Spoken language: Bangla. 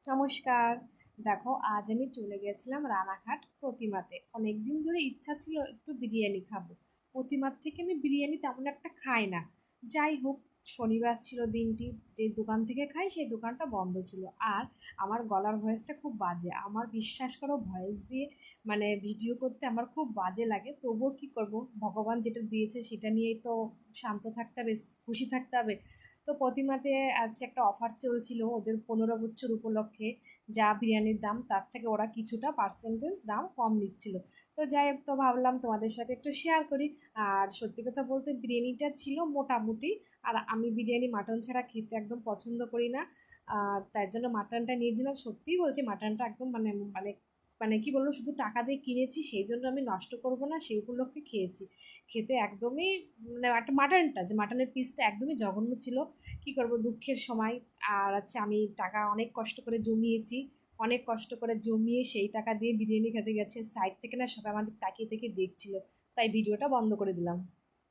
নমস্কার। দেখো, আজ আমি চলে গেছিলাম রানাঘাট প্রতিমাতে। অনেকদিন ধরে ইচ্ছা ছিল একটু বিরিয়ানি খাবো। প্রতিমার থেকে আমি বিরিয়ানি তেমন একটা খাই না। যাই হোক, শনিবার ছিল দিনটি। যে দোকান থেকে খাই সেই দোকানটা বন্ধ ছিল। আর আমার গলার ভয়েসটা খুব বাজে, আমার বিশ্বাস করো, ভয়েস দিয়ে মানে ভিডিও করতে আমার খুব বাজে লাগে। তবুও কি করব, ভগবান যেটা দিয়েছে সেটা নিয়েই তো শান্ত থাকতে হবে, খুশি থাকতে হবে। তো প্রতিমাতে আজ একটা অফার চলছিল ওদের 15 বছর উপলক্ষে। যা বিরিয়ানির দাম তার থেকে ওরা কিছুটা পার্সেন্টেজ দাম কম নিচ্ছিল। তো যাই হোক, তো ভাবলাম তোমাদের সাথে একটু শেয়ার করি। আর সত্যি কথা বলতে বিরিয়ানিটা ছিল মোটামুটি। আর আমি বিরিয়ানি মাটন ছাড়া খেতে একদম পছন্দ করি না। তার জন্য মাটনটা নিয়েছিলাম। সত্যিই বলছি, মাটনটা একদম মানে মানে মানে কি বলবো, শুধু টাকা দিয়ে কিনেছি সেই জন্য আমি নষ্ট করব না সেই উপলক্ষে খেয়েছি। খেতে একদমই মানে একটা মাটনটা, যে মাটনের পিসটা একদমই জঘন্য ছিল। কি করব, দুঃখের সময়। আর আচ্ছা, আমি টাকা অনেক কষ্ট করে জমিয়েছি। অনেক কষ্ট করে জমিয়ে সেই টাকা দিয়ে বিরিয়ানি খেতে গেছে, সাইড থেকে না সবাই আমাদের তাকিয়ে থেকে দেখছিল। তাই ভিডিওটা বন্ধ করে দিলাম।